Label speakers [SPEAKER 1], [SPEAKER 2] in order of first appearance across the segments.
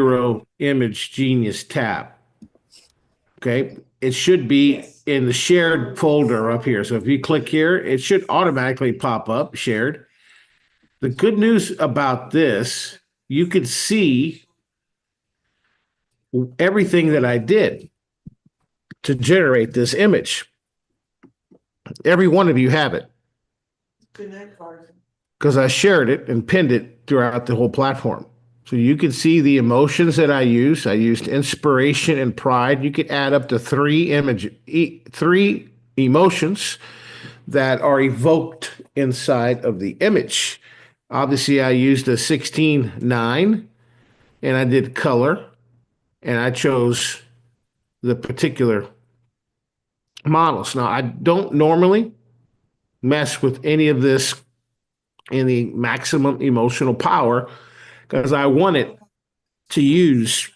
[SPEAKER 1] Zero Image Genius Tapp. Okay. It should be in the shared folder up here. So if you click here, it should automatically pop up shared. The good news about this, you can see everything that I did to generate this image. Every one of you have it because I shared it and pinned it throughout the whole platform. So you can see the emotions that I used. I used inspiration and pride. You could add up to three emotions that are evoked inside of the image. Obviously, I used a 16:9 and I did color and I chose the particular models. Now, I don't normally mess with any of this in the maximum emotional power because I wanted to use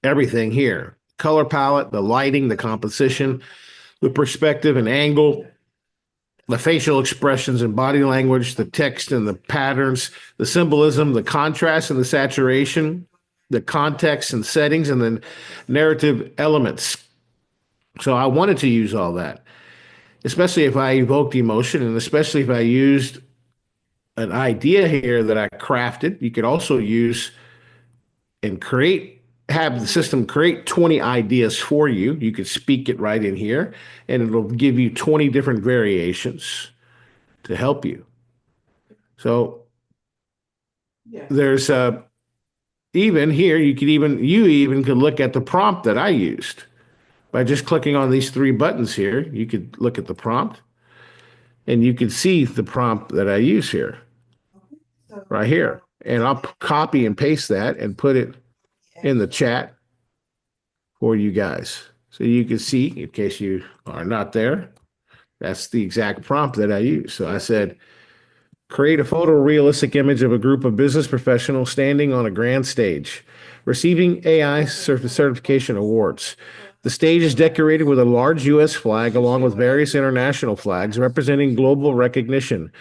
[SPEAKER 1] everything here: color palette, the lighting, the composition, the perspective and angle, the facial expressions and body language, the text and the patterns, the symbolism, the contrast and the saturation, the context and settings, and then narrative elements. So I wanted to use all that, especially if I evoked emotion and especially if I used an idea here that I crafted. You could also use and have the system create 20 ideas for you. You could speak it right in here, and it'll give you 20 different variations to help you. So there's even here, you even could look at the prompt that I used by just clicking on these three buttons here. You could look at the prompt and you can see the prompt that I use here, right here. And I'll copy and paste that and put it in the chat for you guys. So you can see, in case you are not there, that's the exact prompt that I use. So I said, create a photorealistic image of a group of business professionals standing on a grand stage, receiving AI certification awards. The stage is decorated with a large U.S. flag along with various international flags representing global recognition.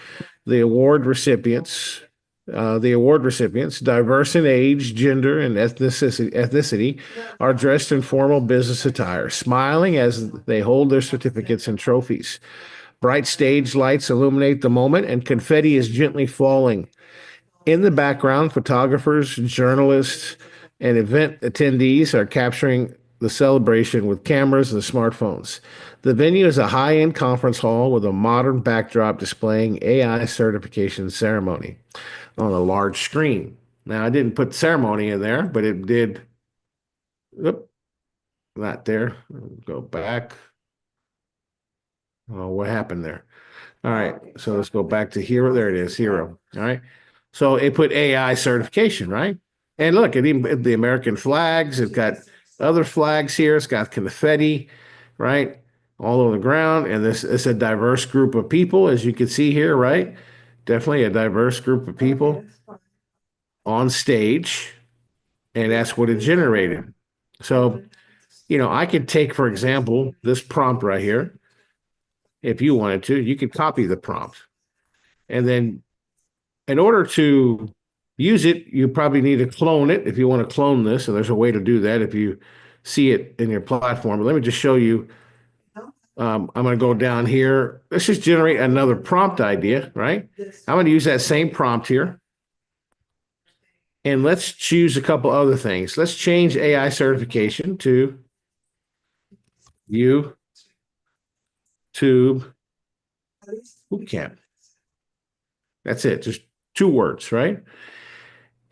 [SPEAKER 1] The award recipients diverse in age, gender, and ethnicity, are dressed in formal business attire, smiling as they hold their certificates and trophies. Bright stage lights illuminate the moment, and confetti is gently falling. In the background, photographers, journalists, and event attendees are capturing the celebration with cameras and smartphones. The venue is a high-end conference hall with a modern backdrop displaying AI certification ceremony on a large screen. Now, I didn't put ceremony in there, but it did. Oop, not there. Go back. Oh, what happened there? All right. So let's go back to hero. There it is, hero. All right. So it put AI certification, right? And look, it even the American flags. It's got other flags here. It's got confetti, right? All over the ground. And this is a diverse group of people, as you can see here, right? Definitely a diverse group of people on stage. And that's what it generated. So, I could take, for example, this prompt right here. If you wanted to, you could copy the prompt. And then in order to use it, you probably need to clone it if you want to clone this. And there's a way to do that if you see it in your platform. But let me just show you. I'm going to go down here. Let's just generate another prompt idea, right? I'm going to use that same prompt here. And let's choose a couple other things. Let's change AI certification to YouTube Bootcamp. That's it. Just 2 words, right?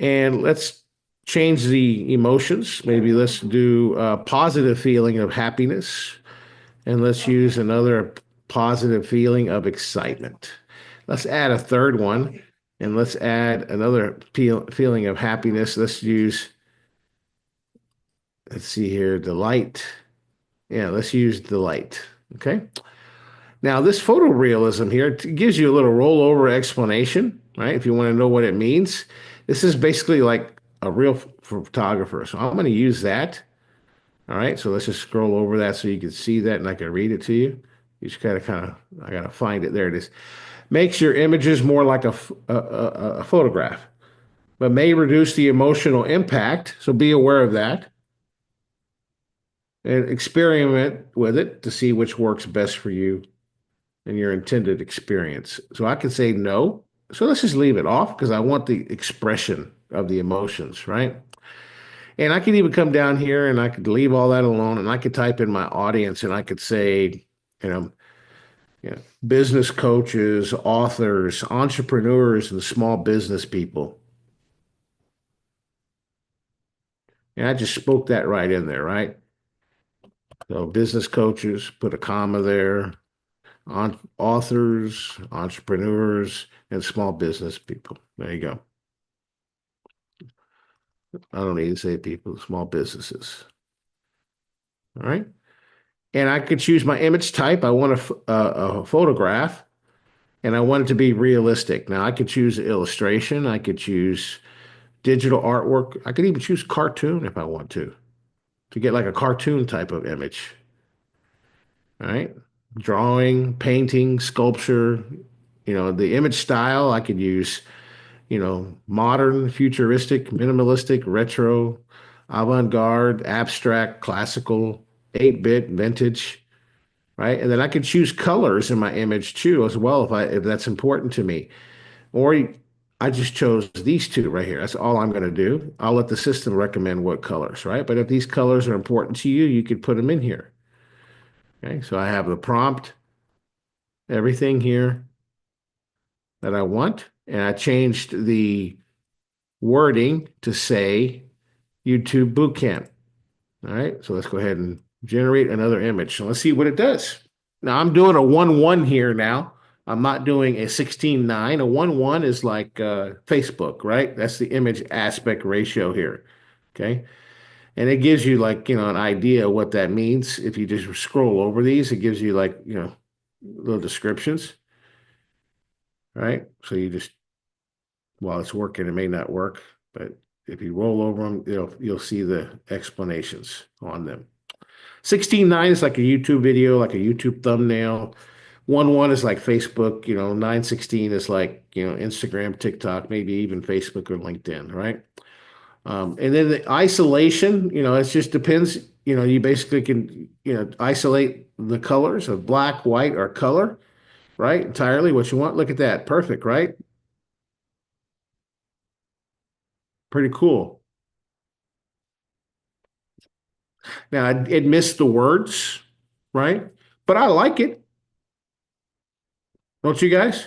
[SPEAKER 1] And let's change the emotions. Maybe let's do a positive feeling of happiness. And let's use another positive feeling of excitement. Let's add a third one. And let's add another feeling of happiness. Let's see here, delight. Yeah, let's use delight. Okay. Now, this photorealism here gives you a little rollover explanation, right? If you want to know what it means. This is basically like a real photographer. So I'm going to use that. All right. So let's just scroll over that so you can see that and I can read it to you. You just I got to find it. There it is. Makes your images more like a photograph. but may reduce the emotional impact. So be aware of that and experiment with it to see which works best for you and your intended experience. So I can say no. So let's just leave it off because I want the expression of the emotions, right? And I could even come down here and I could leave all that alone and I could type in my audience and I could say, you know, business coaches, authors, entrepreneurs, and small business people. And I just spoke that right in there, right? So business coaches, put a comma there, authors, entrepreneurs, and small business people. There you go. I don't need to say people, small businesses. All right. And I could choose my image type. I want a photograph and I want it to be realistic. Now I could choose illustration. I could choose digital artwork. I could even choose cartoon if I want to get like a cartoon type of image. All right. Drawing, painting, sculpture, the image style, I could use, modern, futuristic, minimalistic, retro, avant-garde, abstract, classical, 8-bit, vintage, right? And then I could choose colors in my image too, as well, if that's important to me. Or I just chose these two right here. That's all I'm going to do. I'll let the system recommend what colors, right? But if these colors are important to you, you could put them in here. Okay, so I have the prompt, everything here that I want, and I changed the wording to say YouTube Bootcamp. All right, so let's go ahead and generate another image. So let's see what it does. Now I'm doing a 1-1 here now. I'm not doing a 16:9. A 1-1 is like Facebook, right? That's the image aspect ratio here. Okay. And it gives you like, an idea what that means. If you just scroll over these, it gives you like, little descriptions, right? So you just, while it's working, it may not work, but if you roll over them, you'll see the explanations on them. 16:9 is like a YouTube video, like a YouTube thumbnail. 1-1 is like Facebook, 9:16 is like, Instagram, TikTok, maybe even Facebook or LinkedIn, right? And then the isolation, it just depends. You basically can, isolate the colors of black, white, or color, right? Entirely what you want. Look at that. Perfect, right? Pretty cool. Now, it missed the words, right? But I like it. Don't you guys?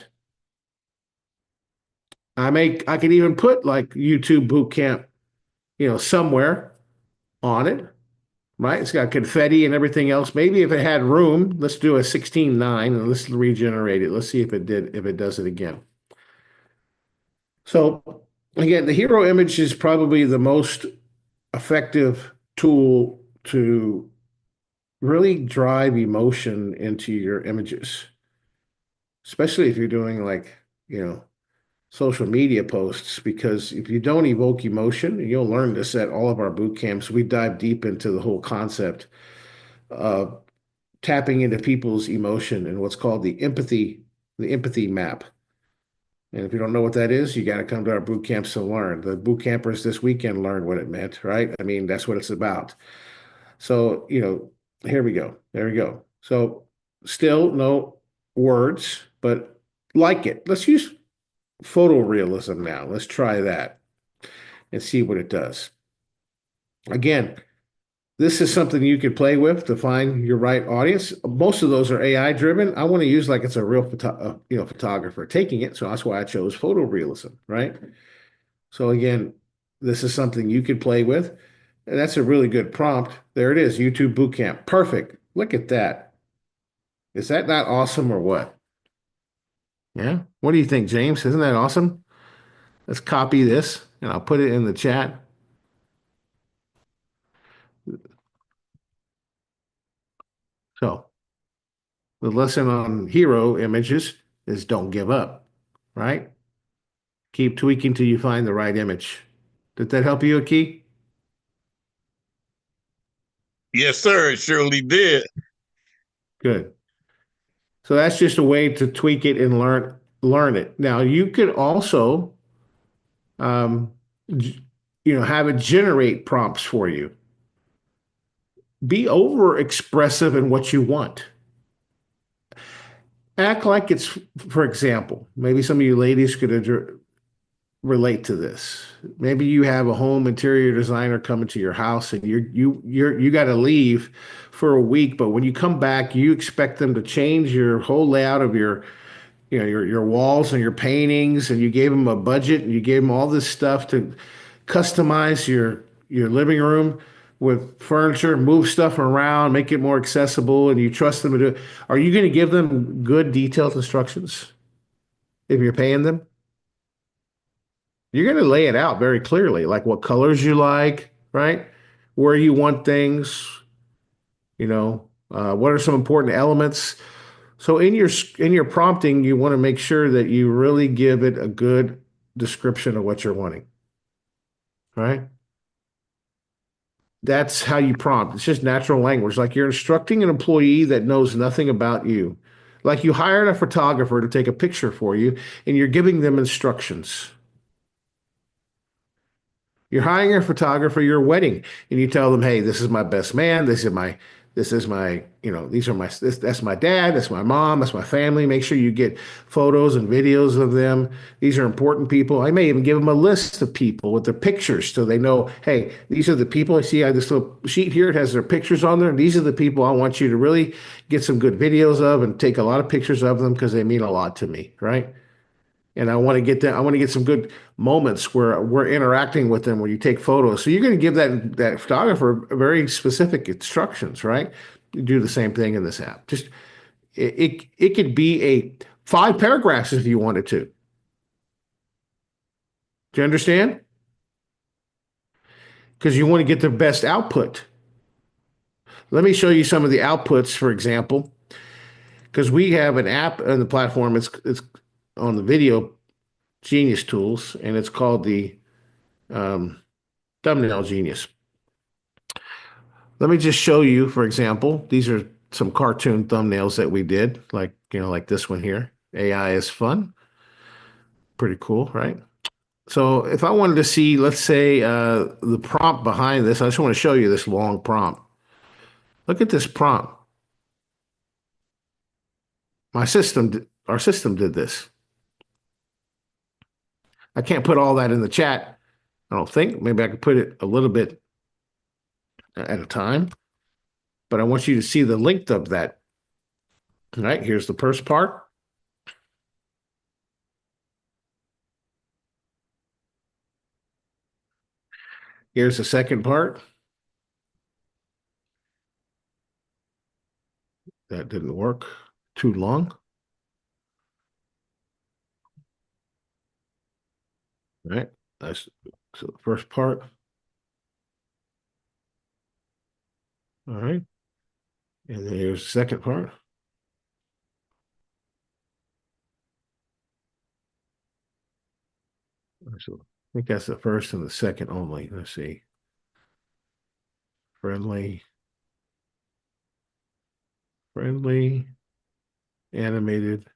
[SPEAKER 1] I could even put like YouTube boot camp, somewhere on it, right? It's got confetti and everything else. Maybe if it had room, let's do a 16:9 and let's regenerate it. Let's see if it does it again. So again, the hero image is probably the most effective tool to really drive emotion into your images, especially if you're doing like, social media posts, because if you don't evoke emotion, and you'll learn this at all of our boot camps, we dive deep into the whole concept of tapping into people's emotion and what's called the empathy map. And if you don't know what that is, you got to come to our boot camps to learn. The boot campers this weekend learned what it meant, right? I mean, that's what it's about. So, here we go. There we go. So, still no words, but like it. Let's use photorealism now. Let's try that and see what it does. Again, this is something you could play with to find your right audience. Most of those are AI driven. I want to use like it's a real photographer taking it. So that's why I chose photorealism, right? So again, this is something you could play with. And that's a really good prompt. There it is, YouTube Bootcamp. Perfect. Look at that. Is that not awesome or what? Yeah. What do you think, James? Isn't that awesome? Let's copy this and I'll put it in the chat. So the lesson on hero images is don't give up, right? Keep tweaking till you find the right image. Did that help you, Aki?
[SPEAKER 2] Yes, sir, it surely did.
[SPEAKER 1] Good. So that's just a way to tweak it and learn it. Now you could also Have it generate prompts for you. Be over expressive in what you want. Act like it's, for example, maybe some of you ladies could relate to this. Maybe you have a home interior designer coming to your house and you got to leave for a week, but when you come back, you expect them to change your whole layout of your walls and your paintings, and you gave them a budget and you gave them all this stuff to customize your living room with furniture, move stuff around, make it more accessible, and you trust them to do it. Are you going to give them good detailed instructions if you're paying them? You're going to lay it out very clearly, like what colors you like, right? Where you want things, what are some important elements. So in your prompting, you want to make sure that you really give it a good description of what you're wanting, right? That's how you prompt. It's just natural language. Like you're instructing an employee that knows nothing about you. Like you hired a photographer to take a picture for you and you're giving them instructions. You're hiring a photographer for your wedding, and you tell them, "Hey, this is my best man. That's my dad. That's my mom. That's my family. Make sure you get photos and videos of them. These are important people. I may even give them a list of people with their pictures, so they know, hey, these are the people. I see. I have this little sheet here. It has their pictures on there. And these are the people I want you to really get some good videos of and take a lot of pictures of them because they mean a lot to me, right?" And I want to get some good moments where we're interacting with them where you take photos. So you're going to give that photographer very specific instructions, right? You do the same thing in this app. Just it could be a 5 paragraphs if you wanted to. Do you understand? Because you want to get the best output. Let me show you some of the outputs, for example, because we have an app on the platform. It's on the Video Genius tools, and it's called the um, Thumbnail Genius. Let me just show you, for example, these are some cartoon thumbnails that we did, like this one here. AI is fun. Pretty cool, right? So if I wanted to see, let's say, the prompt behind this, I just want to show you this long prompt. Look at this prompt. Our system did this. I can't put all that in the chat. I don't think. Maybe I could put it a little bit at a time, but I want you to see the length of that. All right, here's the first part. Here's the second part. That didn't work. Too long. All right. That's so the first part. All right. And then here's the second part. So I think that's the first and the second only. Let's see. Friendly, friendly, animated,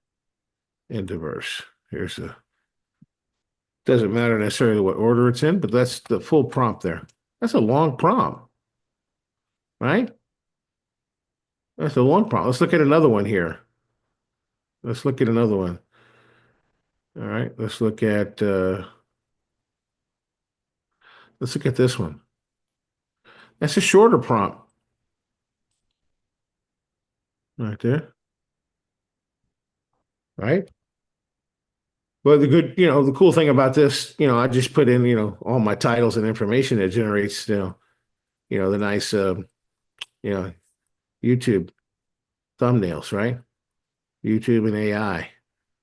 [SPEAKER 1] and diverse. Here's the doesn't matter necessarily what order it's in, but that's the full prompt there. That's a long prompt, right? That's a long prompt. Let's look at another one here. Let's look at another one. All right. Let's look at this one. That's a shorter prompt right there, right? But the cool thing about this, I just put in, all my titles and information. It generates, the nice, you know, YouTube thumbnails, right? YouTube and AI,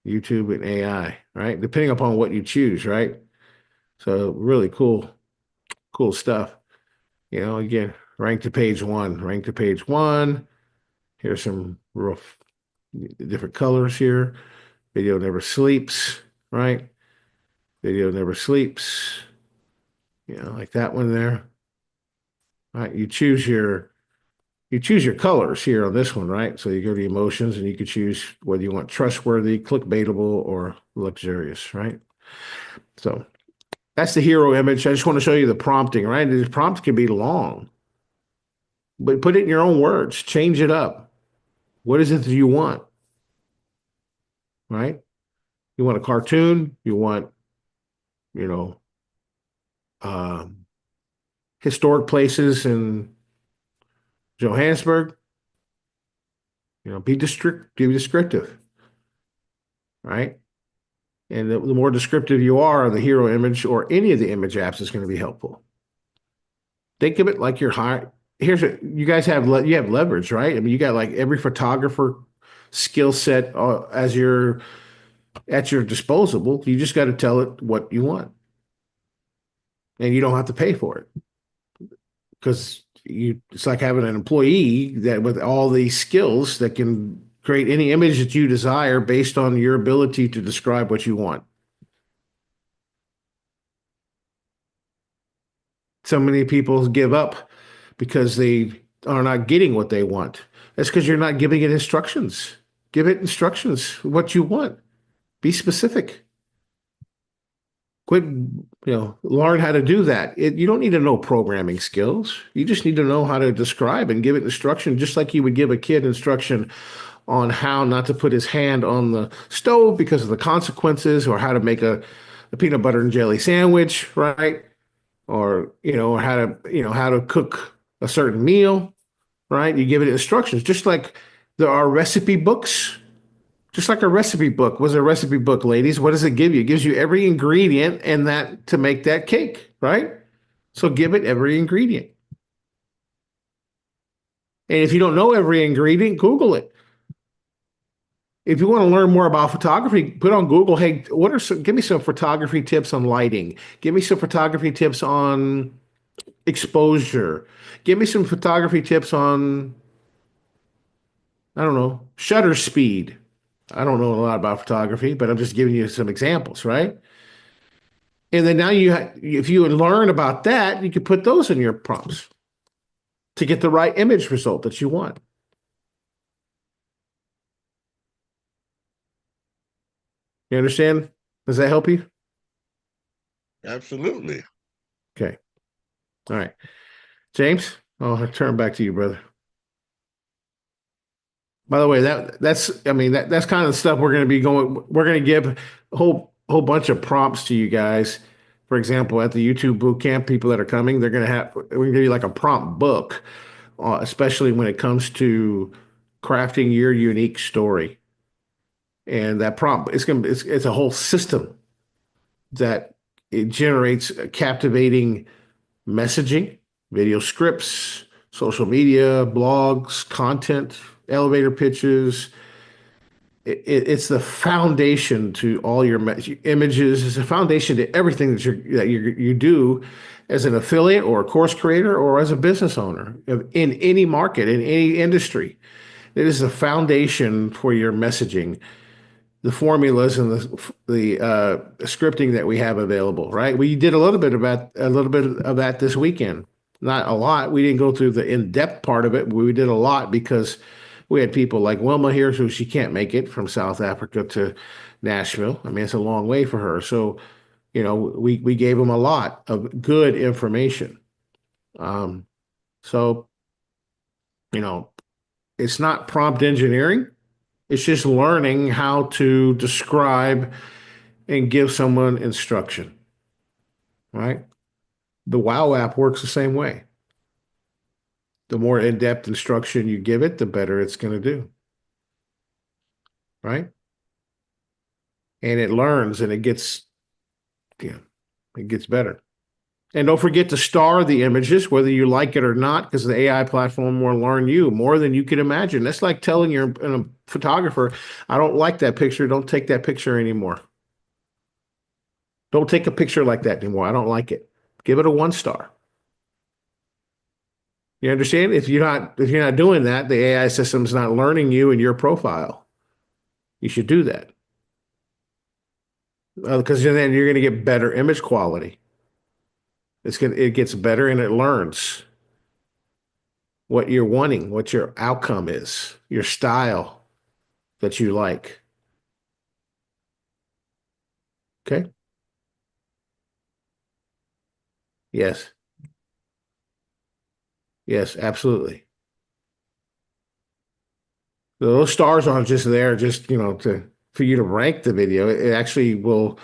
[SPEAKER 1] YouTube and AI, right? Depending upon what you choose, right? So really cool stuff. Again, rank to page one. Here's some rough different colors here. Video never sleeps, right? Video never sleeps. Like that one there. Right? You choose your colors here on this one, right? So you go to emotions and you can choose whether you want trustworthy, clickbaitable, or luxurious, right? So That's the hero image. I just want to show you the prompting, right? The prompts can be long, but put it in your own words. Change it up. What is it that you want, right? You want a cartoon? You want, you know, um, historic places in Johannesburg? Be descriptive, right? And the more descriptive you are, the hero image or any of the image apps is going to be helpful. Think of it like you're high. You guys have you have leverage, right? I mean, you got like every photographer skill set as your at your disposal. You just got to tell it what you want, and you don't have to pay for it because you. It's like having an employee that with all these skills that can create any image that you desire based on your ability to describe what you want. So many people give up because they are not getting what they want. That's because you're not giving it instructions. Give it instructions, what you want. Be specific. Quit, learn how to do that. You don't need to know programming skills. You just need to know how to describe and give it instruction, just like you would give a kid instruction on how not to put his hand on the stove because of the consequences, or how to make a peanut butter and jelly sandwich, right? Or or how to cook a certain meal, right? You give it instructions, just like there are recipe books. Just like a recipe book. What's a recipe book, ladies? What does it give you? It gives you every ingredient and that to make that cake, right? So give it every ingredient. And if you don't know every ingredient, Google it. If you want to learn more about photography, put on Google, hey, give me some photography tips on lighting. Give me some photography tips on exposure. Give me some photography tips on, I don't know, shutter speed. I don't know a lot about photography, but I'm just giving you some examples, right? And then now if you learn about that, you can put those in your prompts to get the right image result that you want. You understand? Does that help you?
[SPEAKER 2] Absolutely.
[SPEAKER 1] Okay. All right. James, I'll turn back to you, brother. By the way, that's kind of the stuff we're going to give a whole bunch of prompts to you guys. For example, at the YouTube boot camp, people that are coming, we're going to give you like a prompt book, especially when it comes to crafting your unique story. And that prompt, it's a whole system that it generates captivating messaging, video scripts, social media, blogs, content, elevator pitches. It's the foundation to all your images. It's a foundation to everything you do as an affiliate or a course creator or as a business owner in any market, in any industry. It is the foundation for your messaging, the formulas and the scripting that we have available, right? We did a little bit of that this weekend. Not a lot. We didn't go through the in-depth part of it, but we did a lot because we had people like Wilma here, so she can't make it from South Africa to Nashville. I mean, it's a long way for her. So, we gave them a lot of good information. Um, so, you know, it's not prompt engineering. It's just learning how to describe and give someone instruction, right? The Wow app works the same way. The more in-depth instruction you give it, the better it's going to do, right? And it learns and you know, it gets better. And don't forget to star the images, whether you like it or not, because the AI platform will learn you more than you can imagine. That's like telling a photographer, I don't like that picture. Don't take that picture anymore. Don't take a picture like that anymore. I don't like it. Give it a 1 star. You understand? If you're not doing that, the AI system's not learning you and your profile. You should do that because then you're going to get better image quality. It gets better and it learns what you're wanting, what your outcome is, your style that you like. Okay. Yes. Yes, absolutely. Those stars aren't just there just, to for you to rank the video. It actually will,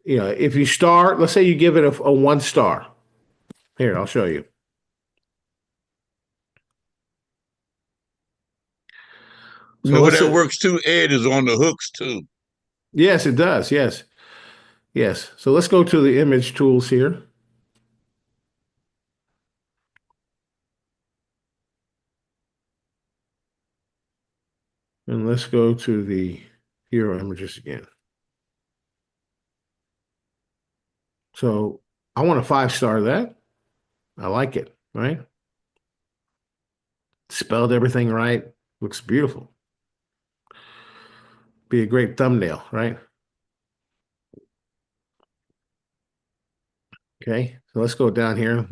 [SPEAKER 1] if you star, let's say you give it a 1 star. Here, I'll show you.
[SPEAKER 2] You
[SPEAKER 1] So
[SPEAKER 2] know
[SPEAKER 1] let's
[SPEAKER 2] that
[SPEAKER 1] say,
[SPEAKER 2] works too. Ed is on the hooks too.
[SPEAKER 1] yes, it does. Yes. Yes. So let's go to the image tools here. And let's go to the hero images again. So I want to 5 star that. I like it, right? Spelled everything right. Looks beautiful. Be a great thumbnail, right? Okay. So let's go down here.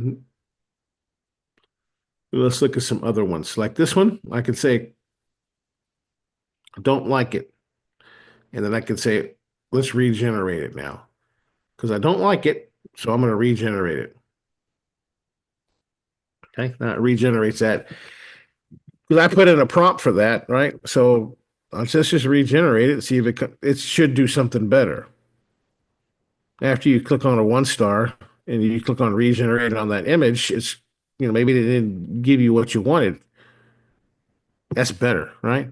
[SPEAKER 1] Let's look at some other ones. Like this one, I can say, don't like it. And then I can say, let's regenerate it now. Because I don't like it. So I'm going to regenerate it. Okay. Now it regenerates that. Because I put in a prompt for that, right? So let's just regenerate it, see if it should do something better. After you click on a 1 star and you click on regenerate on that image, it's maybe they didn't give you what you wanted. That's better, right?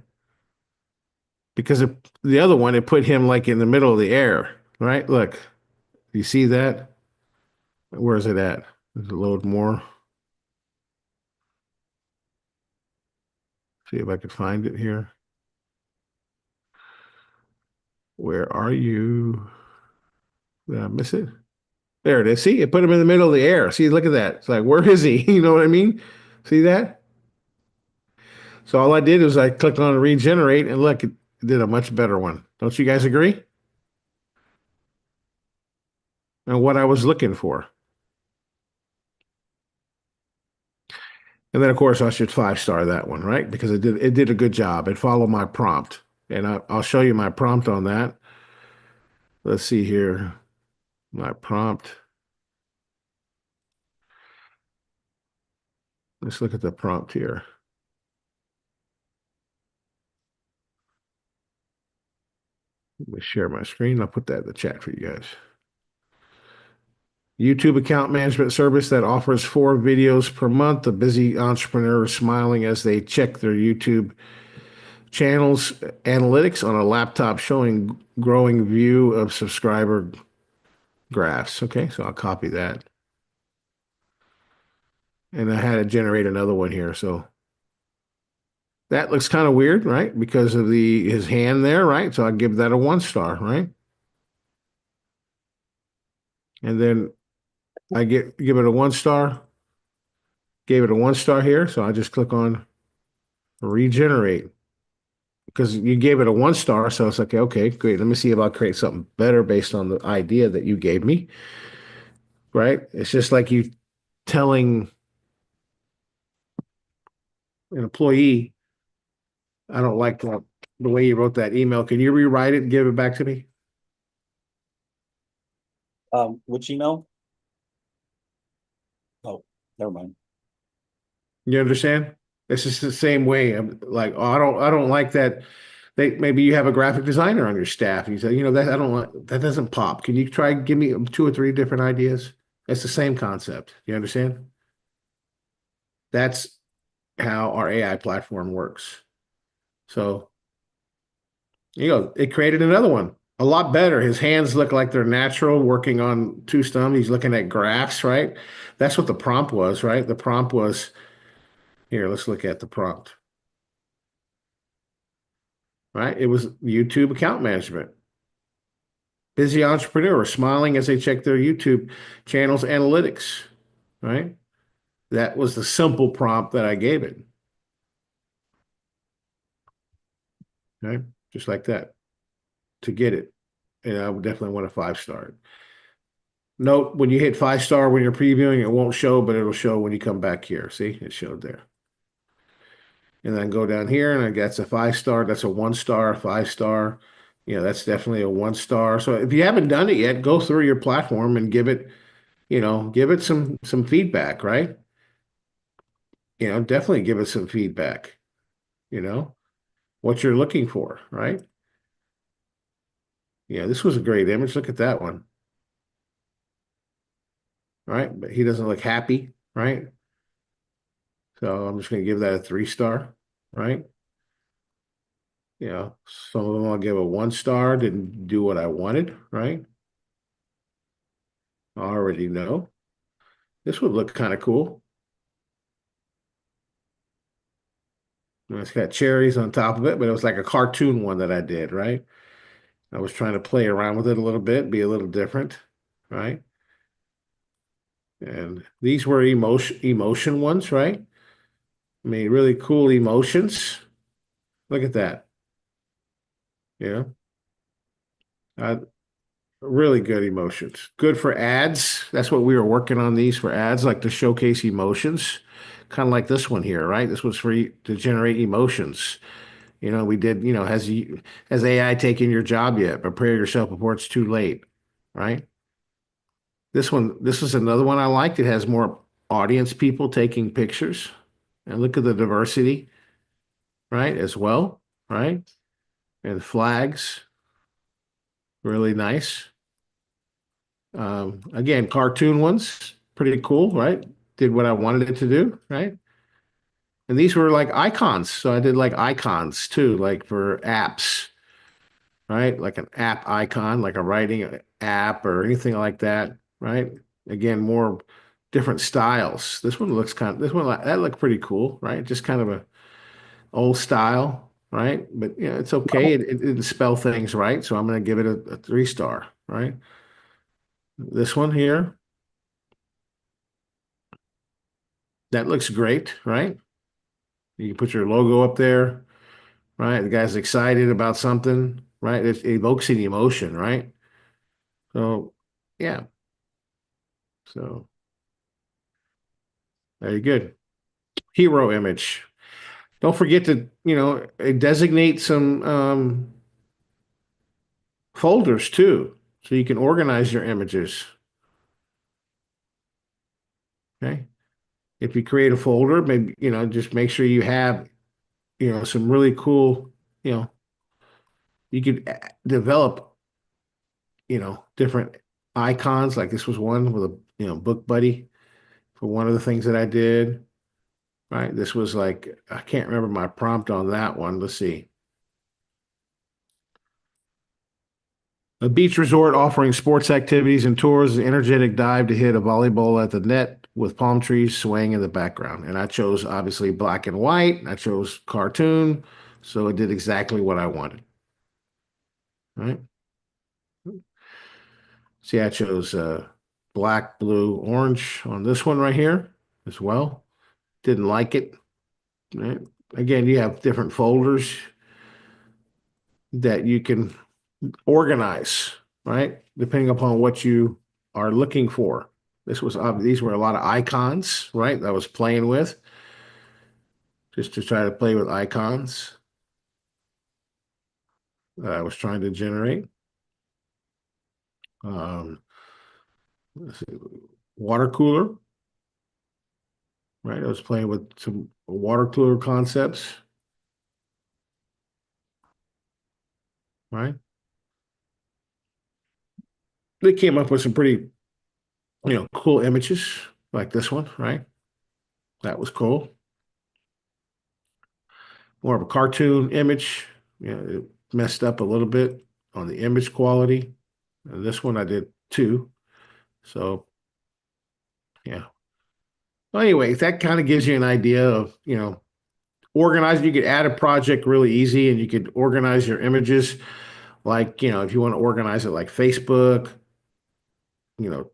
[SPEAKER 1] Because the other one, it put him like in the middle of the air, right? Look, you see that? Where is it at? Does it load more? See if I could find it here. Where are you? Did I miss it? There it is. See, it put him in the middle of the air. See, look at that. It's like, where is he? You know what I mean? See that? So all I did was I clicked on regenerate and look, it did a much better one. Don't you guys agree? And what I was looking for. And then of course I should 5 star that one, right? Because it did a good job. It followed my prompt. And I'll show you my prompt on that. Let's see here. My prompt. Let's look at the prompt here. Let me share my screen. I'll put that in the chat for you guys. YouTube account management service that offers 4 videos per month. A busy entrepreneur is smiling as they check their YouTube channels analytics on a laptop showing growing view of subscriber graphs. Okay, so I'll copy that. And I had to generate another one here. So that looks kind of weird, right? Because of his hand there, right? So I give that a 1 star, right? And then I give it a 1 star, gave it a 1 star here. So I just click on regenerate because you gave it a 1 star. So it's like, okay, great. Let me see if I'll create something better based on the idea that you gave me, right? It's just like you telling an employee, I don't like the way you wrote that email. Can you rewrite it and give it back to me?
[SPEAKER 3] Which email? Oh, never mind.
[SPEAKER 1] You understand? It's just the same way. I'm like, oh, I don't like that. Maybe you have a graphic designer on your staff, and you say, that I don't want that doesn't pop. Can you try give me 2 or 3 different ideas? It's the same concept. You understand? That's how our AI platform works. So, it created another one, a lot better. His hands look like they're natural, working on 2 stumps. He's looking at graphs, right? That's what the prompt was, right? The prompt was here. Let's look at the prompt, right? It was YouTube account management. Busy entrepreneur smiling as they check their YouTube channel's analytics, right? That was the simple prompt that I gave it. Okay, just like that to get it. And I would definitely want a 5 star. Note when you hit 5 star when you're previewing, it won't show, but it'll show when you come back here. See, it showed there. And then go down here, and that's a 5 star. That's a 1 star, 5 star. That's definitely a 1 star. So if you haven't done it yet, go through your platform and give it give it some feedback, right? Definitely give it some feedback, you know, what you're looking for, right? Yeah, this was a great image. Look at that one, right? But he doesn't look happy, right? So I'm just going to give that a 3 star, right? Some of them I'll give a 1 star, didn't do what I wanted, right? I already know. This would look kind of cool. It's got cherries on top of it, but it was like a cartoon one that I did, right? I was trying to play around with it a little bit, be a little different, right? And these were emotion ones, right? I mean, really cool emotions. Look at that. Yeah. Uh, really good emotions. Good for ads. That's what we were working on these for ads, like to showcase emotions. Kind of like this one here, right? This was for to generate emotions. We did, has AI taken your job yet? Prepare yourself before it's too late, right? This is another one I liked. It has more audience people taking pictures. And look at the diversity, right, as well, right? And flags, really nice. Again, cartoon ones, pretty cool, right? Did what I wanted it to do, right? And these were like icons. So I did like icons too, like for apps, right? Like an app icon, like a writing app or anything like that, right? Again, more different styles. This one that looked pretty cool, right? Just kind of a old style, right? But it's okay. It didn't spell things right, so I'm going to give it a 3 star, right? This one here, that looks great, right? You can put your logo up there, right? The guy's excited about something, right? It evokes an emotion, right? So, yeah. So, very good. Hero image. Don't forget to, designate some folders too, so you can organize your images. Okay. If you create a folder, maybe, just make sure you have, some really cool, you know, you could develop, different icons. Like this was one with a, book buddy for one of the things that I did. Right. This was like, I can't remember my prompt on that one. Let's see. A beach resort offering sports activities and tours, an energetic dive to hit a volleyball at the net with palm trees swaying in the background. And I chose obviously black and white. I chose cartoon. So it did exactly what I wanted. Right. See, I chose black, blue, orange on this one right here as well. Didn't like it. Right. Again, you have different folders that you can organize, right? Depending upon what you are looking for. These were a lot of icons, right? That I was playing with just to try to play with icons that I was trying to generate. Um, let's see, water cooler, right? I was playing with some water cooler concepts, right? They came up with some pretty, cool images like this one, right? That was cool. More of a cartoon image. It messed up a little bit on the image quality. And this one I did too. So yeah. Well, anyway, that kind of gives you an idea of, organizing. You could add a project really easy and you could organize your images. Like, if you want to organize it like Facebook,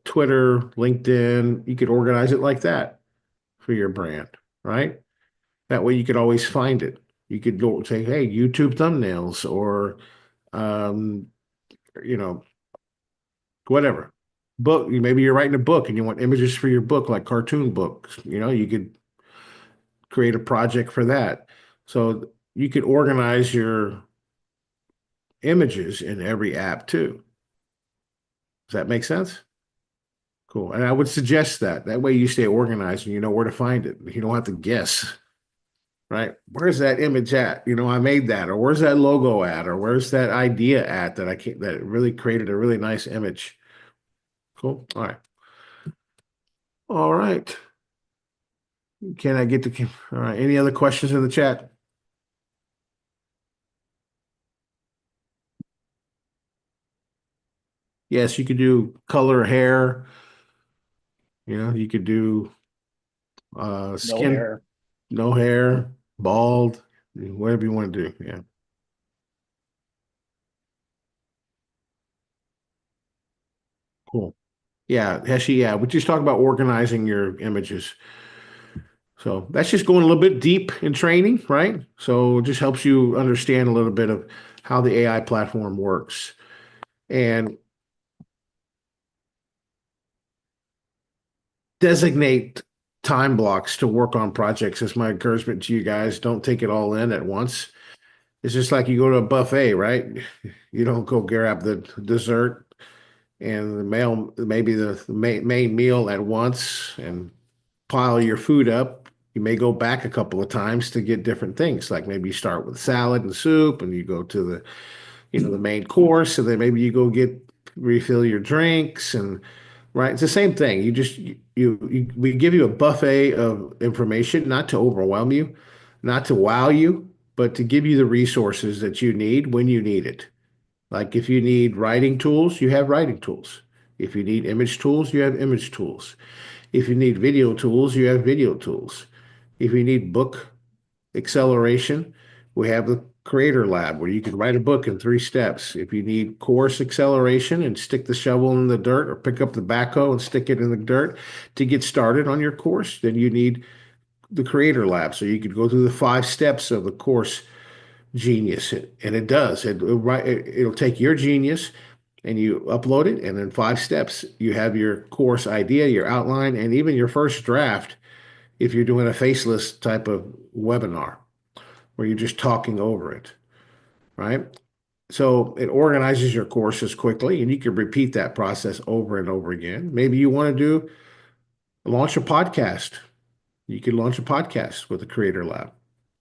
[SPEAKER 1] Twitter, LinkedIn, you could organize it like that for your brand, right? That way you could always find it. You could go say, hey, YouTube thumbnails or, um, you know, whatever. Book, maybe you're writing a book and you want images for your book, like cartoon books. You could create a project for that. So you could organize your images in every app too. Does that make sense? Cool. And I would suggest that. That way you stay organized and you know where to find it. You don't have to guess, right? Where's that image at? I made that, or where's that logo at, or where's that idea at that that really created a really nice image. Cool. All right. All right. Can I get the, all right. Any other questions in the chat? Yes, you could do color hair. You could do
[SPEAKER 3] No
[SPEAKER 1] skin,
[SPEAKER 3] hair.
[SPEAKER 1] no hair, bald, whatever you want to do. Yeah. Cool. Yeah, Heshi, yeah. We just talk about organizing your images. So that's just going a little bit deep in training, right? So it just helps you understand a little bit of how the AI platform works. And designate time blocks to work on projects. Is my encouragement to you guys. Don't take it all in at once. It's just like you go to a buffet, right? You don't go grab the dessert and maybe the main meal at once and pile your food up. You may go back a couple of times to get different things. Like maybe you start with salad and soup and you go to the main course, and then maybe you go refill your drinks, and right. It's the same thing. We give you a buffet of information, not to overwhelm you, not to wow you, but to give you the resources that you need when you need it. Like if you need writing tools, you have writing tools. If you need image tools, you have image tools. If you need video tools, you have video tools. If you need book acceleration, we have the Creator Lab where you can write a book in 3 steps. If you need course acceleration and stick the shovel in the dirt, or pick up the backhoe and stick it in the dirt to get started on your course, then you need the Creator Lab. So you could go through the 5 steps of the course genius. And it does. It'll take your genius and you upload it, and in 5 steps, you have your course idea, your outline, and even your first draft if you're doing a faceless type of webinar where you're just talking over it, right? So it organizes your courses quickly, and you can repeat that process over and over again. Maybe you want to launch a podcast. You can launch a podcast with the Creator Lab.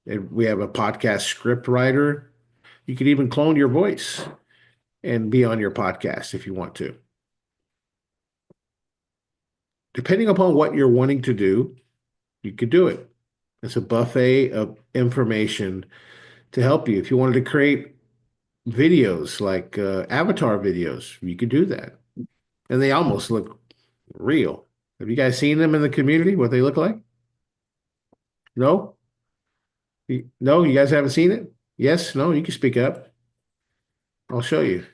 [SPEAKER 1] And we have a podcast script writer. You could even clone your voice and be on your podcast if you want to. Depending upon what you're wanting to do, you could do it. It's a buffet of information to help you. If you wanted to create videos like avatar videos, you could do that. And they almost look real. Have you guys seen them in the community, what they look like? No? No, you guys haven't seen it? Yes? No? You can speak up. I'll show you.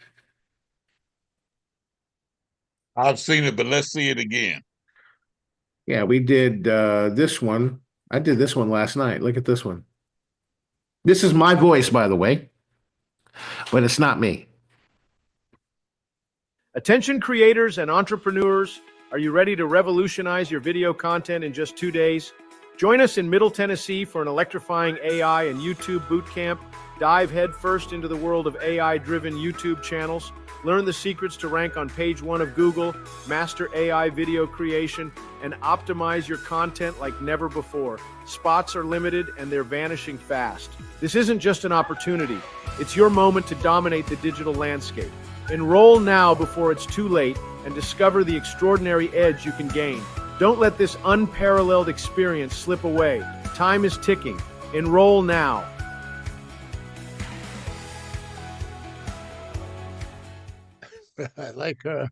[SPEAKER 2] I've seen it, but let's see it again.
[SPEAKER 1] Yeah, we did this one. I did this one last night. Look at this one. This is my voice, by the way, but it's not me.
[SPEAKER 4] Attention creators and entrepreneurs, are you ready to revolutionize your video content in just 2 days? Join us in Middle Tennessee for an electrifying AI and YouTube bootcamp. Dive headfirst into the world of AI-driven YouTube channels. Learn the secrets to rank on page 1 of Google, master AI video creation, and optimize your content like never before. Spots are limited and they're vanishing fast. This isn't just an opportunity. It's your moment to dominate the digital landscape. Enroll now before it's too late and discover the extraordinary edge you can gain. Don't let this unparalleled experience slip away. Time is ticking. Enroll now.
[SPEAKER 5] I like her.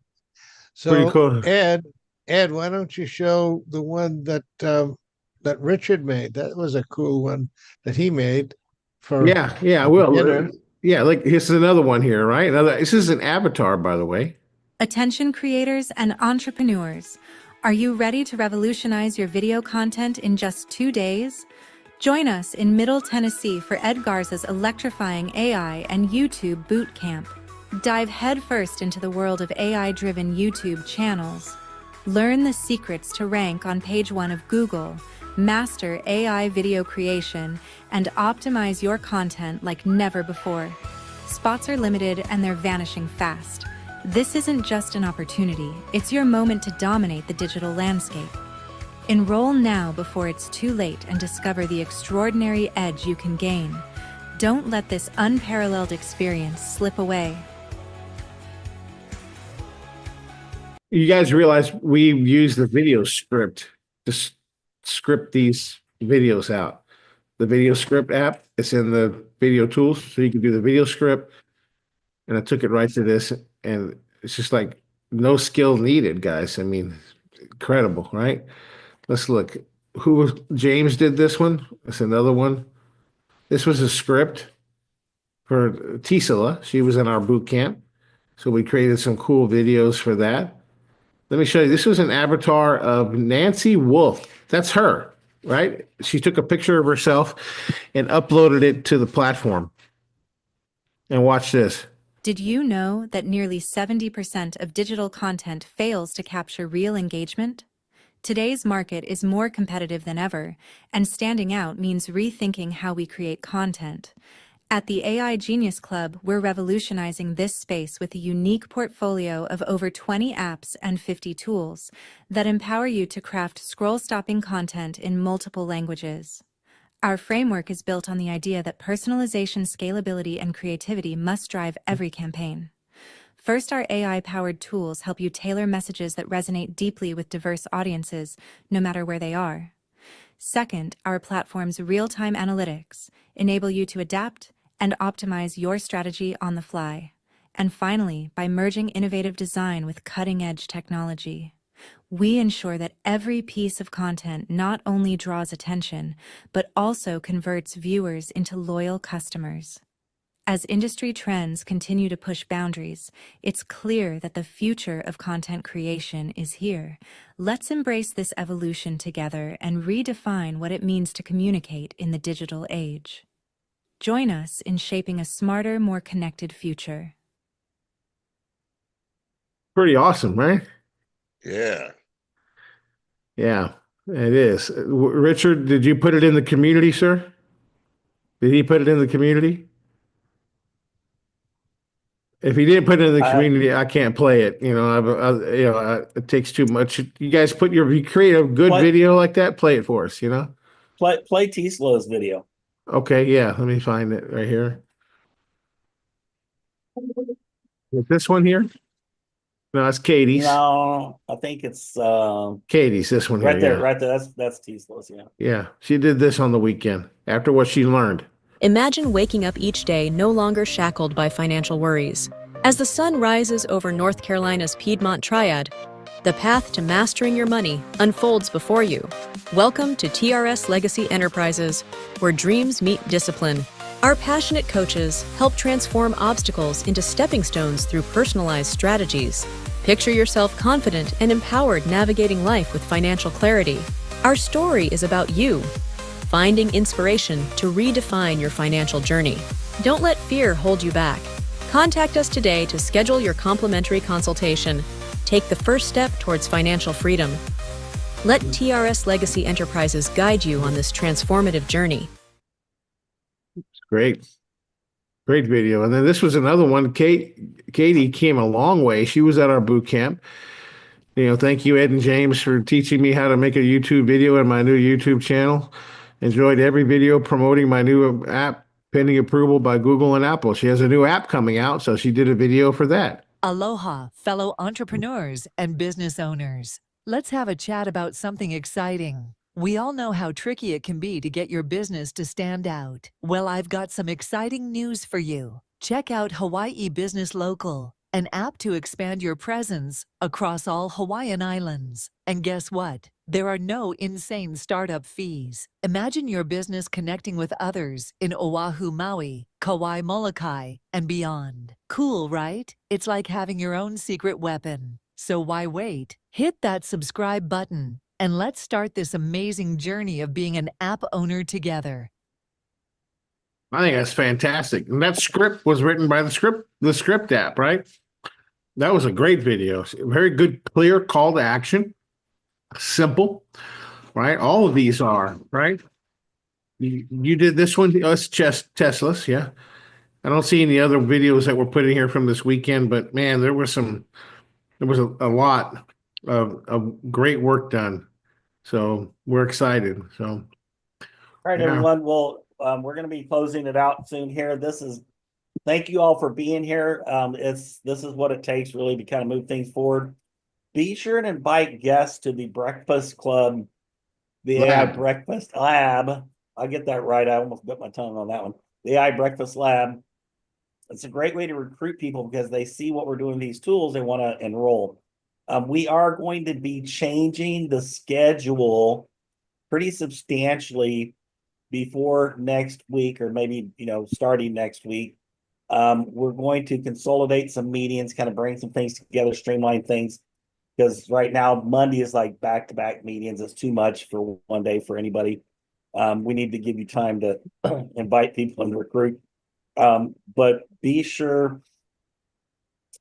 [SPEAKER 1] Pretty
[SPEAKER 5] So
[SPEAKER 1] cool.
[SPEAKER 5] Ed, why don't you show the one that that Richard made? That was a cool one that he made for
[SPEAKER 1] Yeah, I will.
[SPEAKER 5] beginner.
[SPEAKER 1] Yeah, like here's another one here, right? This is an avatar, by the way.
[SPEAKER 6] Attention creators and entrepreneurs, are you ready to revolutionize your video content in just 2 days? Join us in Middle Tennessee for Ed Garza's electrifying AI and YouTube bootcamp. Dive headfirst into the world of AI-driven YouTube channels. Learn the secrets to rank on page 1 of Google, master AI video creation, and optimize your content like never before. Spots are limited and they're vanishing fast. This isn't just an opportunity, it's your moment to dominate the digital landscape. Enroll now before it's too late and discover the extraordinary edge you can gain. Don't let this unparalleled experience slip away.
[SPEAKER 1] You guys realize we use the video script to script these videos out. The video script app, it's in the video tools, so you can do the video script. And I took it right to this, and it's just like no skill needed, guys. I mean, incredible, right? Let's look. James did this one. That's another one. This was a script for Tisela. She was in our boot camp. So we created some cool videos for that. Let me show you. This was an avatar of Nancy Wolf. That's her, right? She took a picture of herself and uploaded it to the platform. And watch this.
[SPEAKER 6] Did you know that nearly 70% of digital content fails to capture real engagement? Today's market is more competitive than ever, and standing out means rethinking how we create content. At the AI Genius Club, we're revolutionizing this space with a unique portfolio of over 20 apps and 50 tools that empower you to craft scroll-stopping content in multiple languages. Our framework is built on the idea that personalization, scalability, and creativity must drive every campaign. First, our AI-powered tools help you tailor messages that resonate deeply with diverse audiences, no matter where they are. Second, our platform's real-time analytics enable you to adapt and optimize your strategy on the fly. And finally, by merging innovative design with cutting-edge technology, we ensure that every piece of content not only draws attention, but also converts viewers into loyal customers. As industry trends continue to push boundaries, it's clear that the future of content creation is here. Let's embrace this evolution together and redefine what it means to communicate in the digital age. Join us in shaping a smarter, more connected future.
[SPEAKER 1] Pretty awesome, right?
[SPEAKER 2] Yeah.
[SPEAKER 1] Yeah, it is. Richard, did you put it in the community, sir? Did he put it in the community? If he didn't put it in the community, I can't play it. It takes too much. You guys you create a good video like that, play it for us,
[SPEAKER 3] Play T-Slow's video.
[SPEAKER 1] Okay, yeah, let me find it right here. Is this one here? No, it's Katie's.
[SPEAKER 3] No, I think it's
[SPEAKER 1] Katie's, this one here.
[SPEAKER 3] right there,
[SPEAKER 1] Yeah.
[SPEAKER 3] right there. That's T-Slow's, yeah.
[SPEAKER 1] Yeah, she did this on the weekend after what she learned.
[SPEAKER 7] Imagine waking up each day no longer shackled by financial worries. As the sun rises over North Carolina's Piedmont Triad, the path to mastering your money unfolds before you. Welcome to TRS Legacy Enterprises, where dreams meet discipline. Our passionate coaches help transform obstacles into stepping stones through personalized strategies. Picture yourself confident and empowered navigating life with financial clarity. Our story is about you, finding inspiration to redefine your financial journey. Don't let fear hold you back. Contact us today to schedule your complimentary consultation. Take the first step towards financial freedom. Let TRS Legacy Enterprises guide you on this transformative journey.
[SPEAKER 1] Great. Great video. And then this was another one. Katie came a long way. She was at our boot camp. Thank you, Ed and James, for teaching me how to make a YouTube video in my new YouTube channel. Enjoyed every video promoting my new app, pending approval by Google and Apple. She has a new app coming out, so she did a video for that.
[SPEAKER 8] Aloha, fellow entrepreneurs and business owners. Let's have a chat about something exciting. We all know how tricky it can be to get your business to stand out. Well, I've got some exciting news for you. Check out Hawaii Business Local, an app to expand your presence across all Hawaiian Islands. And guess what? There are no insane startup fees. Imagine your business connecting with others in Oahu, Maui, Kauai, Molokai, and beyond. Cool, right? It's like having your own secret weapon. So why wait? Hit that subscribe button and let's start this amazing journey of being an app owner together.
[SPEAKER 1] I think that's fantastic. And that script was written by the script app, right? That was a great video. Very good, clear call to action. Simple, right? All of these are, right? You did this one, us Tesla's, yeah. I don't see any other videos that were put in here from this weekend, but man, there was a lot of great work done. So we're excited. So
[SPEAKER 3] All right,
[SPEAKER 1] yeah.
[SPEAKER 3] everyone. Well, we're going to be closing it out soon here. Thank you all for being here. This is what it takes really to kind of move things forward. Be sure and invite guests to the Breakfast Club, the AI
[SPEAKER 1] Lab.
[SPEAKER 3] Breakfast Lab. I'll get that right. I almost bit my tongue on that one. The AI Breakfast Lab. It's a great way to recruit people because they see what we're doing with these tools. They want to enroll. We are going to be changing the schedule pretty substantially before next week, or maybe, starting next week. We're going to consolidate some meetings, kind of bring some things together, streamline things. Because right now, Monday is like back-to-back meetings. It's too much for one day for anybody. We need to give you time to invite people and recruit. But be sure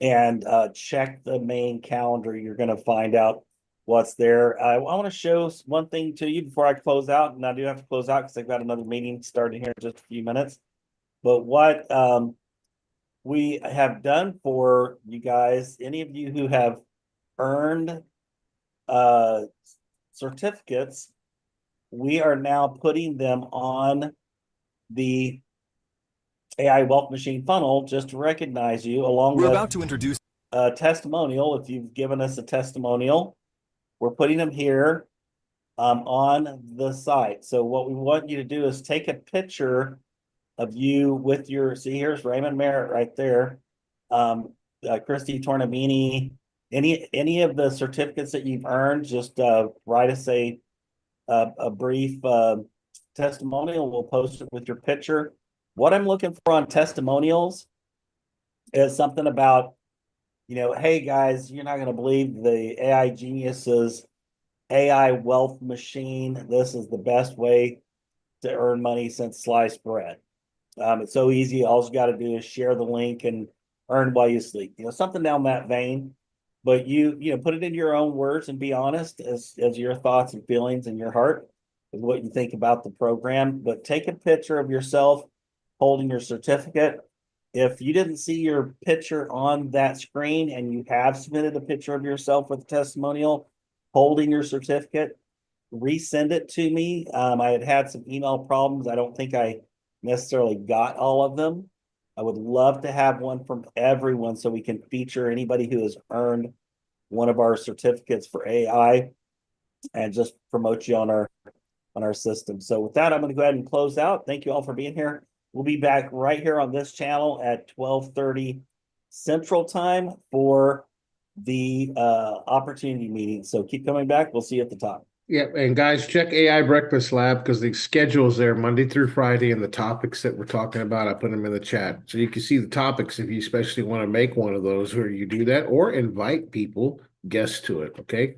[SPEAKER 3] and check the main calendar. You're going to find out what's there. I want to show one thing to you before I close out, and I do have to close out because I've got another meeting starting here in just a few minutes. But what we have done for you guys, any of you who have earned certificates, we are now putting them on the AI Wealth Machine funnel just to recognize you, along with
[SPEAKER 9] about to introduce
[SPEAKER 3] a testimonial. If you've given us a testimonial, we're putting them here on the site. So what we want you to do is take a picture of you with see, here's Raymond Merritt right there. Christy Tornabini, any of the certificates that you've earned, just write us a brief testimonial. We'll post it with your picture. What I'm looking for on testimonials is something about, hey guys, you're not going to believe the AI Geniuses AI Wealth Machine. This is the best way to earn money since sliced bread. It's so easy. All you got to do is share the link and earn while you sleep. Something down that vein. But you put it in your own words and be honest as your thoughts and feelings in your heart is what you think about the program. But take a picture of yourself holding your certificate. If you didn't see your picture on that screen and you have submitted a picture of yourself with a testimonial holding your certificate, resend it to me. I had some email problems. I don't think I necessarily got all of them. I would love to have one from everyone so we can feature anybody who has earned one of our certificates for AI and just promote you on our system. So with that, I'm going to go ahead and close out. Thank you all for being here. We'll be back right here on this channel at 12:30 Central Time for the opportunity meeting. So keep coming back. We'll see you at the top.
[SPEAKER 1] Yeah, and guys, check AI Breakfast Lab because the schedule's there Monday through Friday, and the topics that we're talking about, I put them in the chat. So you can see the topics if you especially want to make one of those, where you do that or invite people, guests to it. Okay.